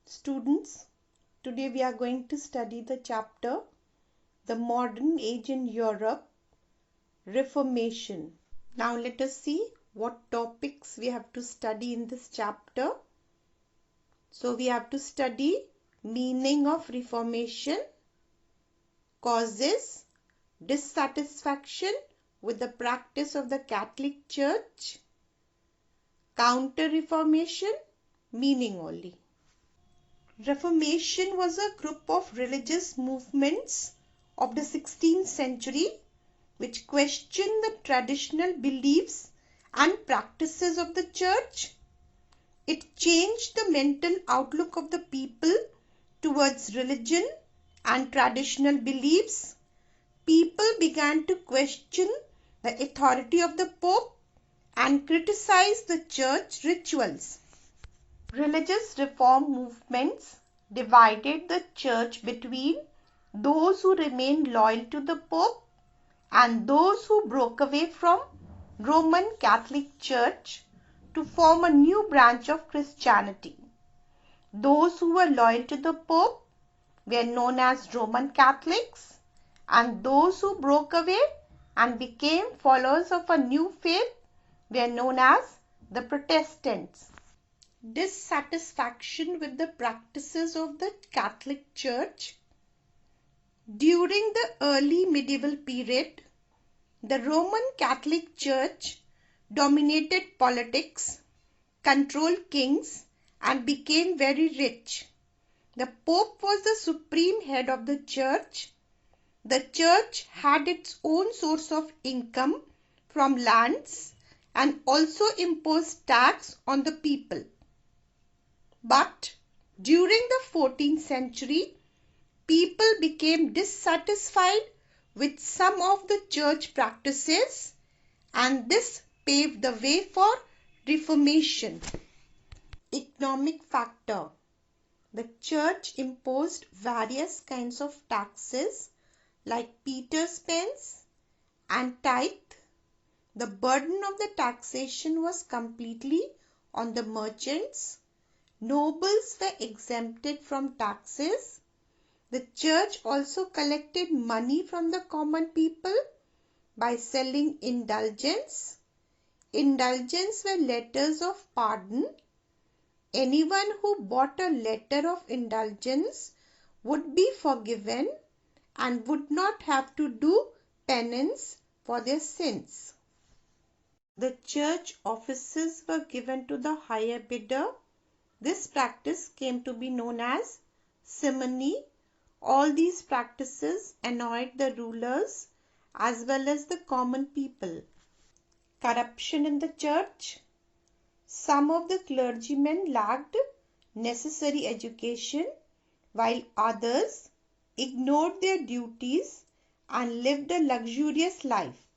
Students, today we are going to study the chapter The Modern Age in Europe, Reformation. Now let us see what topics we have to study in this chapter. So we have to study meaning of Reformation, causes, dissatisfaction with the practice of the Catholic Church, Counter-Reformation, meaning only. Reformation was a group of religious movements of the 16th century which questioned the traditional beliefs and practices of the church. It changed the mental outlook of the people towards religion and traditional beliefs. People began to question the authority of the Pope and criticize the church rituals. Religious reform movements divided the church between those who remained loyal to the Pope and those who broke away from Roman Catholic Church to form a new branch of Christianity. Those who were loyal to the Pope were known as Roman Catholics, and those who broke away and became followers of a new faith were known as the Protestants. Dissatisfaction with the practices of the Catholic Church. During the early medieval period, the Roman Catholic Church dominated politics, controlled kings, and became very rich. The Pope was the supreme head of the church. The church had its own source of income from lands and also imposed tax on the people. But during the 14th century, people became dissatisfied with some of the church practices, and this paved the way for Reformation. Economic factor. The church imposed various kinds of taxes like Peter's pence and tithe. The burden of the taxation was completely on the merchants. Nobles were exempted from taxes. The church also collected money from the common people by selling indulgence. Indulgence were letters of pardon. Anyone who bought a letter of indulgence would be forgiven and would not have to do penance for their sins. The church offices were given to the higher bidder. This practice came to be known as simony. All these practices annoyed the rulers as well as the common people. Corruption in the church. Some of the clergymen lacked necessary education, while others ignored their duties and lived a luxurious life.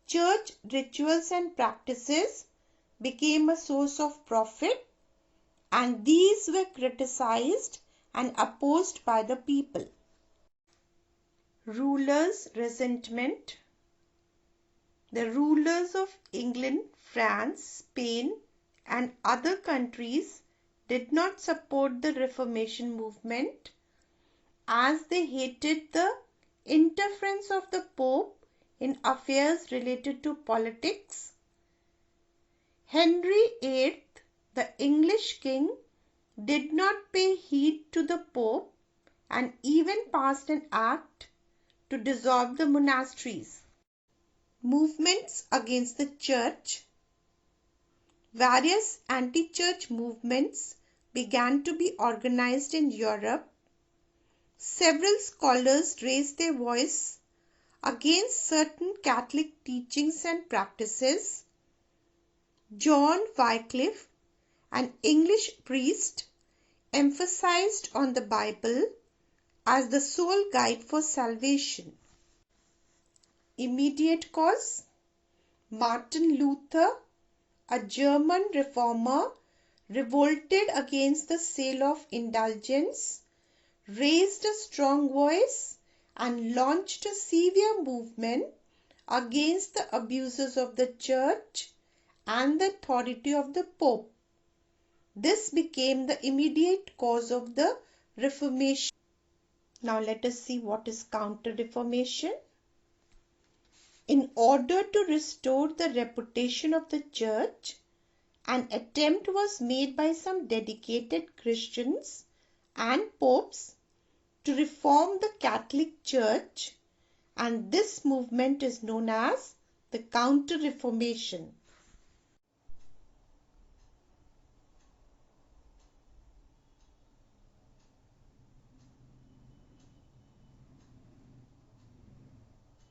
Church rituals and practices became a source of profit, and these were criticized and opposed by the people. Rulers' resentment. The rulers of England, France, Spain, and other countries did not support the Reformation movement as they hated the interference of the Pope in affairs related to politics. Henry VIII, the English king, did not pay heed to the Pope and even passed an act to dissolve the monasteries. Movements against the church. Various anti-church movements began to be organized in Europe. Several scholars raised their voice against certain Catholic teachings and practices. John Wycliffe, an English priest, emphasized on the Bible as the sole guide for salvation. Immediate cause. Martin Luther, a German reformer, revolted against the sale of indulgence, raised a strong voice, and launched a severe movement against the abuses of the church and the authority of the Pope. This became the immediate cause of the Reformation. Now let us see what is Counter-Reformation. In order to restore the reputation of the church, an attempt was made by some dedicated Christians and popes to reform the Catholic Church, and this movement is known as the Counter-Reformation.